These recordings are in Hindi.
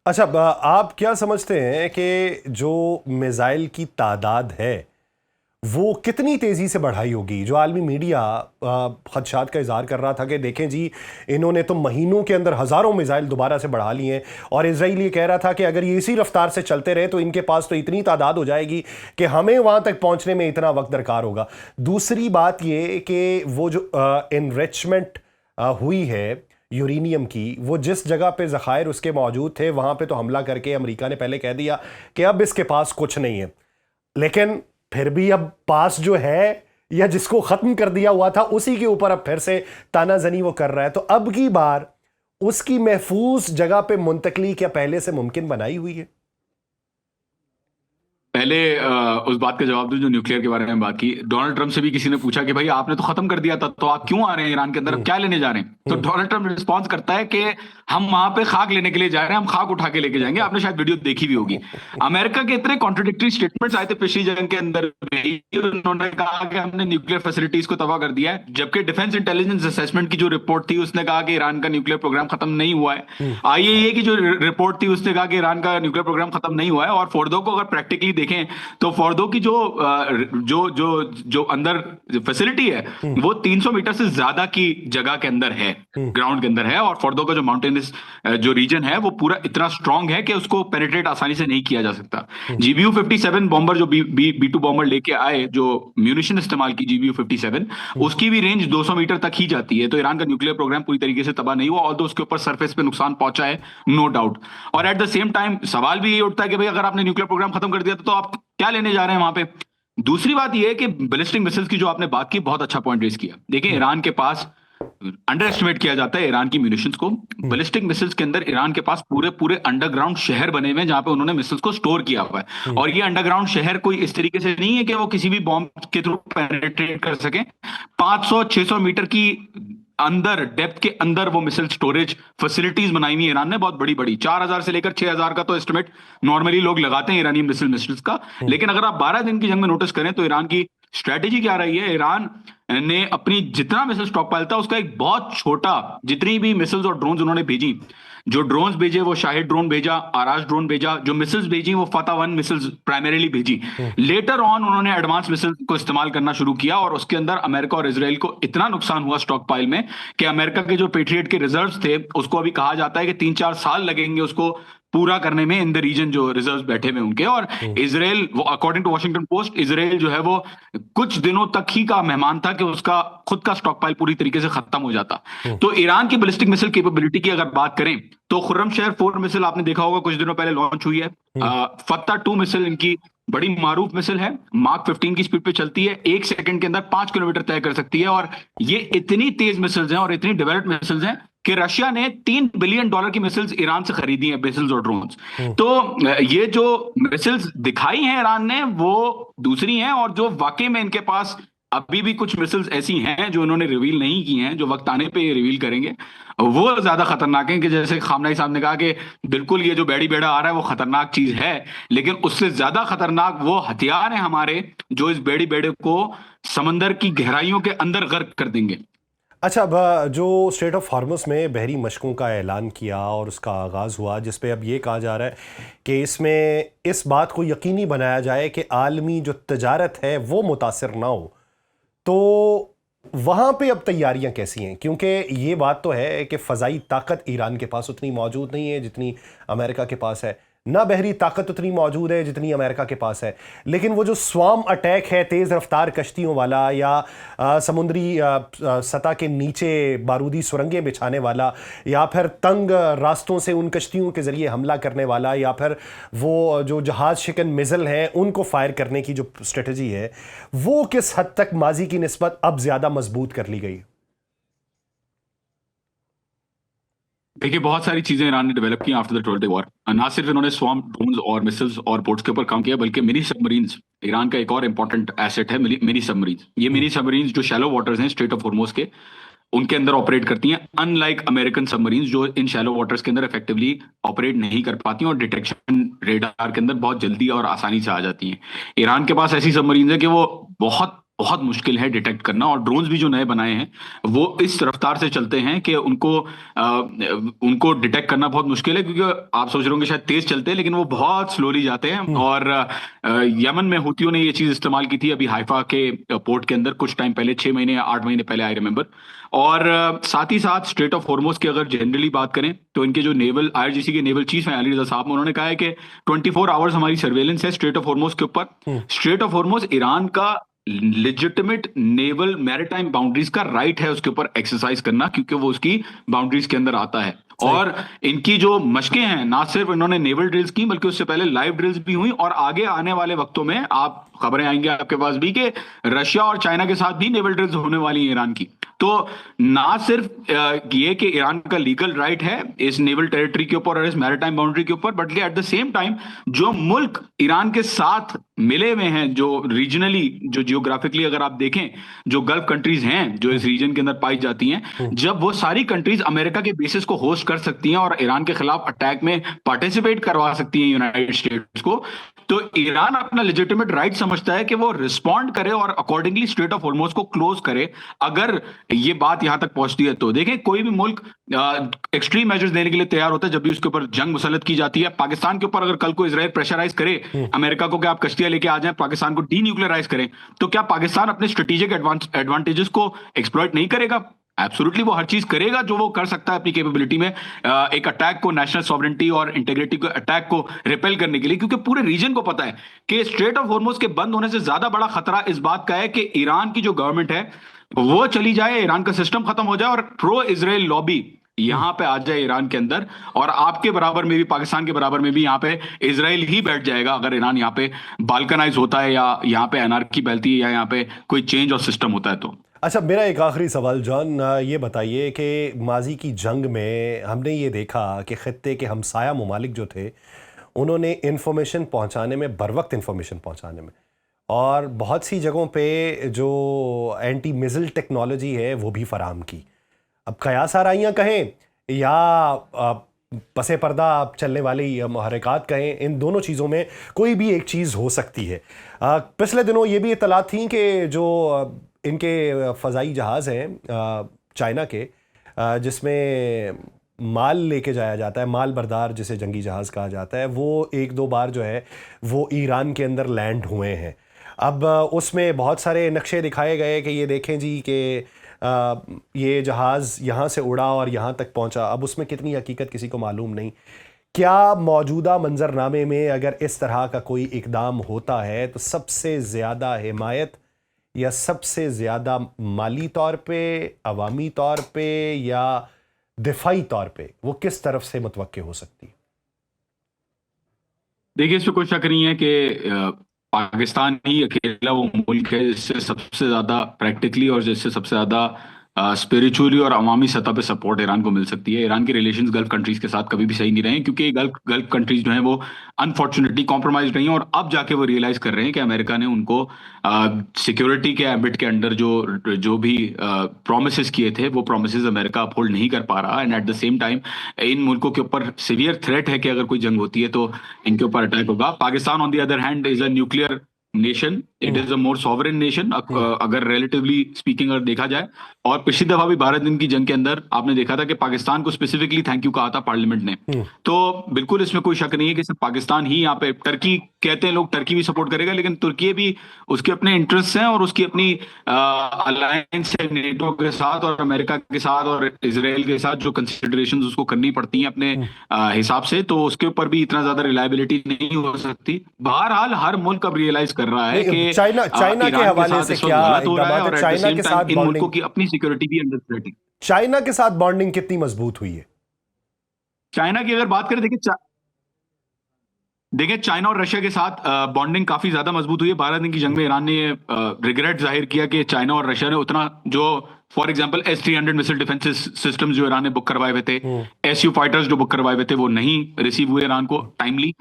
अच्छा, आप क्या समझते हैं कि जो मिसाइल की तादाद है वो कितनी तेजी से बढ़ाई होगी? जो आलमी मीडिया खदशात का इजहार कर रहा था कि देखें जी, इन्होंने तो महीनों के अंदर हजारों मिसाइल दोबारा से बढ़ा लिए हैं, और इसराइल ये कह रहा था कि अगर ये इसी रफ्तार से चलते रहे तो इनके पास तो इतनी तादाद हो जाएगी कि हमें वहां तक पहुंचने में इतना वक्त दरकार होगा। दूसरी बात ये कि वो जो इनरिचमेंट हुई है यूरेनियम की, वो जिस जगह पे ज़खायर उसके मौजूद थे वहां पे तो हमला करके अमेरिका ने पहले कह दिया कि अब इसके पास कुछ नहीं है। लेकिन फिर भी अब पास जो है, या जिसको खत्म कर दिया हुआ था, उसी के ऊपर अब फिर से तानाजनी वो कर रहा है। तो अब की बार उसकी महफूज जगह पे मुंतकली क्या पहले से मुमकिन बनाई हुई है? पहले उस बात का जवाब दूं जो न्यूक्लियर के बारे में बात की। डोनाल्ड ट्रंप से भी किसी ने पूछा कि भाई आपने तो खत्म कर दिया था, तो आप क्यों आ रहे हैं ईरान के अंदर, अब हम्म। क्या लेने जा रहे हैं? तो हम्म। डोनाल्ड ट्रंप रिस्पॉन्स करता है कि हम वहां पे खाक लेने के लिए जा रहे हैं, हम खाक उठा के लेके जाएंगे। आपने शायद वीडियो देखी भी होगी। अमेरिका के इतने कॉन्ट्रोडिक्टरी स्टेटमेंट्स आए थे पिछली जंग के अंदर भी। उन्होंने कहा कि हमने न्यूक्लियर फैसिलिटीज को तबाह कर दिया है, जबकि डिफेंस इंटेलिजेंस असेसमेंट की जो रिपोर्ट थी उसने कहा कि ईरान का न्यूक्लियर प्रोग्राम खत्म नहीं हुआ है। हम्म। आईएईए की जो रिपोर्ट थी उसने कहा कि ईरान का न्यूक्लियर प्रोग्राम खत्म नहीं हुआ है। और फोर्डो को अगर प्रैक्टिकली देखें तो फोर्डो की जो जो जो अंदर फैसिलिटी है हम्म। वो 300 मीटर से ज्यादा की जगह के अंदर है, हम्म। ग्राउंड के अंदर है। और फोर्डो का जो माउंटेनस जो रीजन है वो पूरा इतना स्ट्रांग है कि उसको पेनिट्रेट आसानी से नहीं किया जा सकता। हम्म। GBU-57 बॉम्बर जो बी टू बॉम्बर लेके आए, जो म्यूनिशन इस्तेमाल की GBU-57, हम्म। उसकी भी रेंज 200 मीटर तक ही जाती है। तो ईरान का न्यूक्लियर प्रोग्राम पूरी तरीके से तबाह नहीं हुआ, ऑल्दो उसके ऊपर सरफेस पे नुकसान पहुंचा है, नो डाउट। और एट द सेम टाइम सवाल भी ये उठता है कि भाई अगर आपने न्यूक्लियर प्रोग्राम खत्म कर दिया तो आप क्या लेने जा रहे हैं वहां पे? दूसरी बात यह है कि बैलिस्टिक मिसाइल्स की जो आपने बात की, बहुत अच्छा पॉइंट रेज किया। देखिए, ईरान के पास अंडर एस्टिमेट किया जाता है ईरान की म्यूनिशंस को। हम्म। बैलिस्टिक मिसाइल्स के अंदर ईरान के पास पूरे पूरे अंडरग्राउंड शहर बने हुए हैं जहां पे उन्होंने मिसाइल्स को स्टोर किया हुआ है। हम्म। और ये अंडरग्राउंड शहर कोई इस तरीके से नहीं है कि वो किसी भी बॉम्ब के थ्रू पेनिट्रेट कर सके। 500-600 मीटर की अंदर, डेप्थ के अंदर वो मिसाइल स्टोरेज फैसिलिटीज बनाई हुई है ईरान ने, बहुत बड़ी बड़ी। 4000 से लेकर 6000 का तो एस्टिमेट नॉर्मली लोग लगाते हैं ईरानी मिसाइल्स का। हम्म। लेकिन अगर आप 12 दिन की जंग में नोटिस करें तो ईरान की स्ट्रेटेजी क्या रही है? ईरान ने अपनी जितना मिसाइल स्टॉक पाइल था उसका एक बहुत छोटा, जितनी भी मिसाइल्स और ड्रोन्स उन्होंने भेजी, जो ड्रोन्स भेजे वो शाहिद ड्रोन भेजा, आराज ड्रोन भेजा, जो मिसाइल्स भेजी वो फतह 1 मिसाइल्स प्राइमरीली भेजी। हम्म। लेटर ऑन उन्होंने एडवांस मिसाइल को इस्तेमाल करना शुरू किया और उसके अंदर अमेरिका और इसराइल को इतना नुकसान हुआ स्टॉक पाइल में कि अमेरिका के जो पेट्रियट के रिजर्व्स थे उसको अभी कहा जाता है कि 3-4 साल लगेंगे उसको पूरा करने में, इन द रीजन जो रिजर्व्स बैठे हुए उनके। और हम्म। इसराइल, वो according to Washington Post, Israel जो है वो कुछ दिनों तक ही का मेहमान था कि उसका खुद का स्टॉक पाइल पूरी तरीके से खत्म हो जाता। हम्म। तो ईरान की बैलिस्टिक मिसाइल कैपेबिलिटी की अगर बात करें तो खुर्रमशहर 4 मिसाइल आपने देखा होगा कुछ दिनों पहले लॉन्च हुई है। हम्म। फत्ता 2 मिसाइल इनकी बड़ी मारूफ मिसाइल है, मार्क 15 की स्पीड पे चलती है, 1 सेकंड के अंदर 5 किलोमीटर तय कर सकती है। और ये इतनी तेज मिसाइल्स हैं और इतनी डेवलप्ड मिसाइल्स हैं कि रशिया ने $3 बिलियन की मिसाइल्स ईरान से खरीदी हैं, मिसाइल्स और ड्रोन्स। हम्म। तो ये जो मिसाइल्स दिखाई हैं ईरान ने वो दूसरी हैं, और जो वाकई में इनके पास अभी भी कुछ मिसाइल्स ऐसी हैं जो उन्होंने रिवील नहीं की हैं, जो वक्त आने पे ये रिवील करेंगे, वो ज्यादा खतरनाक है। कि जैसे खामनाई साहब ने कहा कि बिल्कुल ये जो बेड़ी बेड़ा आ रहा है वो खतरनाक चीज है, लेकिन उससे ज्यादा खतरनाक वो हथियार हैं हमारे जो इस बेड़ी बेड़े को समंदर की गहराइयों के अंदर गर्क कर देंगे। अच्छा, अब जो स्टेट ऑफ हॉर्मस में बहरी मशकों का ऐलान किया और उसका आगाज़ हुआ, जिस पे अब ये कहा जा रहा है कि इसमें इस बात को यकीनी बनाया जाए कि आलमी जो तजारत है वो मुतासर ना हो, तो वहाँ पे अब तैयारियां कैसी हैं? क्योंकि ये बात तो है कि फ़ज़ाई ताकत ईरान के पास उतनी मौजूद नहीं है जितनी अमेरिका के पास है, ना बहरी ताकत उतनी मौजूद है जितनी अमेरिका के पास है। लेकिन वो जो स्वार्म अटैक है तेज़ रफ्तार कश्तियों वाला, या समुद्री सतह के नीचे बारूदी सुरंगें बिछाने वाला, या फिर तंग रास्तों से उन कश्तियों के ज़रिए हमला करने वाला, या फिर वो जो जहाज़ शिकन मिज़ल हैं उनको फायर करने की जो स्ट्रेटजी है, वो किस हद तक माजी की निस्बत अब ज़्यादा मजबूत कर ली गई? देखिए, बहुत सारी चीजें ईरान ने डेवलप की आफ्टर द 12th वॉर। ना सिर्फ इन्होंने स्वॉर्म ड्रोन्स और मिसाइल्स और बोट्स के ऊपर काम किया, बल्कि मिनी सबमरीन्स, ईरान का एक और इंपॉर्टेंट एसेट है मिनी सबमरीन्स। ये मिनी सबमरीन्स जो शैलो वाटर्स हैं स्ट्रेट ऑफ हॉर्मुज के, उनके अंदर ऑपरेट करती हैं, अनलाइक अमेरिकन सबमरीन्स जो इन शैलो वाटर्स के अंदर इफेक्टिवली ऑपरेट नहीं कर पाती और डिटेक्शन रेडार के अंदर बहुत जल्दी और आसानी से आ जाती हैं। ईरान के पास ऐसी सबमरीन्स है कि वो बहुत बहुत मुश्किल है डिटेक्ट करना। और ड्रोन्स भी जो नए बनाए हैं वो इस रफ्तार से चलते हैं कि उनको डिटेक्ट करना बहुत मुश्किल है, क्योंकि आप सोच रहे होंगे शायद तेज चलते हैं, लेकिन वो बहुत स्लोली जाते हैं। और यमन में हुतियों ने ये चीज इस्तेमाल की थी अभी हाइफा के पोर्ट के अंदर कुछ टाइम पहले, 6 महीने या 8 महीने पहले, आई रिमेम्बर। और साथ ही साथ स्ट्रेट ऑफ हॉर्मुज की अगर जनरली बात करें तो इनके जो नेवल IRGC के नेवल चीफ हैं अली रजा साहब, उन्होंने कहा है कि 24 आवर्स हमारी सर्वेलेंस है स्ट्रेट ऑफ हॉर्मुज के ऊपर। स्ट्रेट ऑफ हॉर्मुज ईरान का लेजिटिमेट नेवल मैरिटाइम बाउंड्रीज का राइट है उसके ऊपर एक्सरसाइज करना, क्योंकि वो उसकी बाउंड्रीज के अंदर आता है। और इनकी जो मशकें हैं, ना सिर्फ इन्होंने नेवल ड्रिल्स की बल्कि उससे पहले लाइव ड्रिल्स भी हुई, और आगे आने वाले वक्तों में आप खबरें आएंगे आपके पास भी कि रशिया और चाइना के साथ भी नेवल ड्रिल्स होने वाली हैं ईरान की। तो ना सिर्फ ये कि ईरान का लीगल राइट है इस नेवल टेरिटरी के ऊपर और इस मैरिटाइम बाउंड्री के ऊपर, बल्कि एट द सेम टाइम जो मुल्क ईरान के साथ मिले हुए हैं, जो रीजनली, जो जियोग्राफिकली अगर आप देखें, जो गल्फ कंट्रीज हैं जो इस रीजन के अंदर पाई जाती हैं, जब वो सारी कंट्रीज अमेरिका के बेसिस को होस्ट कर सकती हैं और ईरान के खिलाफ अटैक में पार्टिसिपेट करवा सकती हैं यूनाइटेड स्टेट्स को, तो ईरान अपना लेजिटिमेट राइट समझता है कि वो रिस्पॉन्ड करे और अकॉर्डिंगली स्ट्रेट ऑफ हॉर्मुज को क्लोज करे, अगर ये बात यहां तक पहुंचती है। तो देखें, कोई भी मुल्क एक्सट्रीम मेजर्स देने के लिए तैयार होता है जब भी उसके ऊपर जंग मुसल्लत की जाती है। पाकिस्तान के ऊपर अगर कल को इजराइल प्रेशराइज करे अमेरिका को कि आप कश्तियां लेके आ जाएं, पाकिस्तान को डीन्यूक्लियराइज करें, तो क्या पाकिस्तान अपने स्ट्रेटेजिक एडवांटेजेस को एक्सप्लॉइट नहीं करेगा? एब्सोल्युटली, वो हर चीज करेगा जो वो कर सकता है अपनी कैपेबिलिटी में, एक अटैक को, नेशनल सॉवरेंटी और इंटीग्रिटी को, अटैक को रिपेल करने के लिए, क्योंकि पूरे रीजन को पता है कि स्ट्रेट ऑफ हॉर्मुज के बंद होने से ज्यादा बड़ा खतरा इस बात का है कि ईरान की जो गवर्नमेंट है वो चली जाए, ईरान का सिस्टम खत्म हो जाए और प्रो इजराइल लॉबी यहां पे आ जाए ईरान के अंदर, और आपके बराबर में भी, पाकिस्तान के बराबर में भी यहां पे इजराइल ही बैठ जाएगा अगर ईरान यहां पे बाल्कनाइज होता है या यहां पे अनार्की फैलती है या यहां पे कोई चेंज और सिस्टम होता है तो। अच्छा, मेरा एक आखिरी सवाल जॉन, ये बताइए कि माजी की जंग में हमने ये देखा कि खित्ते के हमसाया ममालिक जो थे उन्होंने इन्फॉर्मेशन पहुंचाने में, बर वक्त इन्फॉर्मेशन पहुंचाने में, और बहुत सी जगहों पे जो एंटी मिज़िल टेक्नोलॉजी है वो भी फराहम की। अब कयास आराइयाँ कहें या पसे पर्दा चलने वाली महरक़ात कहें, इन दोनों चीज़ों में कोई भी एक चीज़ हो सकती है। पिछले दिनों ये भी इत्तलात थी कि जो इनके फ़ज़ाई जहाज़ हैं चाइना के, जिसमें माल लेके जाया जाता है, माल बरदार जिसे जंगी जहाज़ कहा जाता है, वो एक दो बार जो है वो ईरान के अंदर लैंड हुए हैं। अब उसमें बहुत सारे नक्शे दिखाए गए कि ये देखें जी कि ये जहाज़ यहाँ से उड़ा और यहाँ तक पहुँचा। अब उसमें कितनी हकीकत किसी को मालूम नहीं। क्या मौजूदा मंजरनामे में अगर इस तरह का कोई इकदाम होता है तो सबसे ज़्यादा हिमायत या सबसे ज़्यादा माली तौर पे, अवामी तौर पे या दिफाई तौर पे, वो किस तरफ से मुतवक्के हो सकती है? देखिए, इसमें कोई शक नहीं है कि पाकिस्तान ही अकेला वो मुल्क है जिससे सबसे ज्यादा प्रैक्टिकली और जिससे सबसे ज्यादा स्पिरिचुअली और अवामी सतह पे सपोर्ट ईरान को मिल सकती है। ईरान के रिलेशंस गल्फ कंट्रीज के साथ कभी भी सही नहीं रहे, क्योंकि गल्फ कंट्रीज जो हैं वो अनफॉर्चुनेटली कॉम्प्रोमाइज रही हैं, और अब जाके वो रियलाइज कर रहे हैं कि अमेरिका ने उनको सिक्योरिटी के एम्बिट के अंडर जो भी प्रोमिसेस किए थे वो प्रोमिसेस अमेरिका अपहोल्ड नहीं कर पा रहा। And at the same time in मुल्कों के ऊपर सीवियर थ्रेट है कि अगर कोई जंग होती है तो इनके ऊपर अटैक होगा। Pakistan on the other hand is a nuclear nation, it is a more sovereign nation अगर रिलेटिवली स्पीकिंग अगर देखा जाए। और पिछली दफा भी भारत दिन की जंग के अंदर आपने देखा था कि पाकिस्तान को स्पेसिफिकली थैंक यू कहा था पार्लियामेंट ने। तो बिल्कुल इसमें कोई शक नहीं है कि सिर्फ पाकिस्तान ही यहाँ पे, टर्की कहते हैं लोग, टर्की भी सपोर्ट करेगा, लेकिन तुर्की भी, उसके अपने इंटरेस्ट हैं और उसकी अपनी अलायंस है नेटो के साथ और अमेरिका के साथ और इसराइल के साथ, जो कंसिडरेशंस उसको करनी पड़ती हैं अपने हिसाब से, तो उसके ऊपर भी इतना ज्यादा रिलायबिलिटी नहीं हो सकती। बहरहाल हर मुल्क अब रियलाइज कर रहा है कि चाइना के हवाले से क्या इक़दामात है? चाइना के साथ इन मुल्कों की अपनी सिक्योरिटी भी अंडर थ्रेट है। चाइना के साथ बॉन्डिंग कितनी मजबूत हुई है? चाइना की अगर बात करें, देखिए चाइना और रशिया के साथ बॉन्डिंग काफी ज्यादा मजबूत हुई है। 12 दिन की जंग में ईरान ने रिग्रेट जाहिर किया कि चाइना और रशिया ने उतना, जो for example S-300 missile defence system जो ईरान ने बुक करवाए हुए थे, SU फाइटर्स जो बुक करवाए हुए थे, वो नहीं रिसीव हुए ईरान को टाइमली।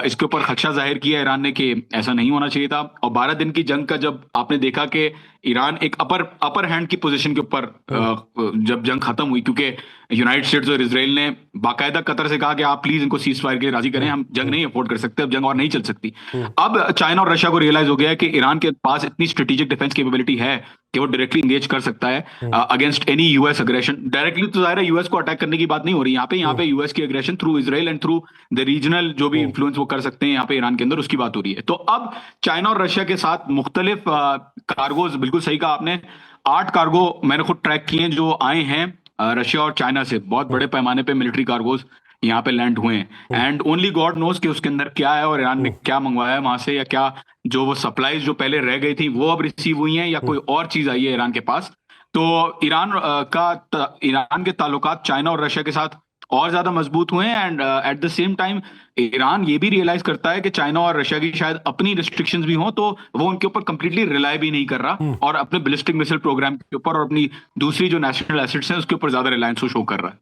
इसके ऊपर खदशा जाहिर किया ईरान ने कि ऐसा नहीं होना चाहिए था। और 12 दिन की जंग का जब आपने देखा कि ईरान एक अपर हैंड की पोजीशन के ऊपर जब जंग खत्म हुई, क्योंकि यूनाइटेड स्टेट्स और इसराइल ने बाकायदा कतर से कहा कि आप प्लीज इनको सीज फायर के लिए राजी करें, हम जंग नहीं अफोर्ड कर सकते, अब जंग और नहीं चल सकती। अब चाइना और रशिया को रियलाइज हो गया है कि ईरान के पास इतनी स्ट्रेटेजिक डिफेंस कैपेबिलिटी है कि वो डायरेक्टली इंगेज कर सकता है against any US aggression. Directly तो जाहिर है यूएस को अटैक करने की बात नहीं हो रही यहाँ पे यूएस की aggression through Israel and through the regional जो भी इन्फ्लुएंस वो कर सकते हैं यहाँ पे ईरान के अंदर, उसकी बात हो रही है। तो अब चाइना और रशिया के साथ मुख्तलिफ कार्गोज, बिल्कुल सही कहा आपने, 8 कार्गो मैंने खुद ट्रैक किए हैं जो आए हैं रशिया और चाइना से। बहुत बड़े पैमाने पे मिलिट्री कार्गोज यहाँ पे लैंड हुए हैं एंड ओनली गॉड नोज कि उसके अंदर क्या है और ईरान ने क्या मंगवाया है वहां से, या क्या जो वो सप्लाईज जो पहले रह गई थी वो अब रिसीव हुई हैं, या कोई और चीज आई है ईरान के पास। तो ईरान के ताल्लुकात चाइना और रशिया के साथ और ज्यादा मजबूत हुए हैं and at the same time Iran ये भी रियलाइज करता है कि चाइना और रशिया की शायद अपनी रिस्ट्रिक्शंस भी हों, तो वो उनके ऊपर कंप्लीटली रिलाई भी नहीं कर रहा और अपने बैलिस्टिक मिसाइल प्रोग्राम के ऊपर और अपनी दूसरी जो नेशनल एसेट्स हैं उसके ऊपर ज्यादा रिलायंस शो कर रहा है।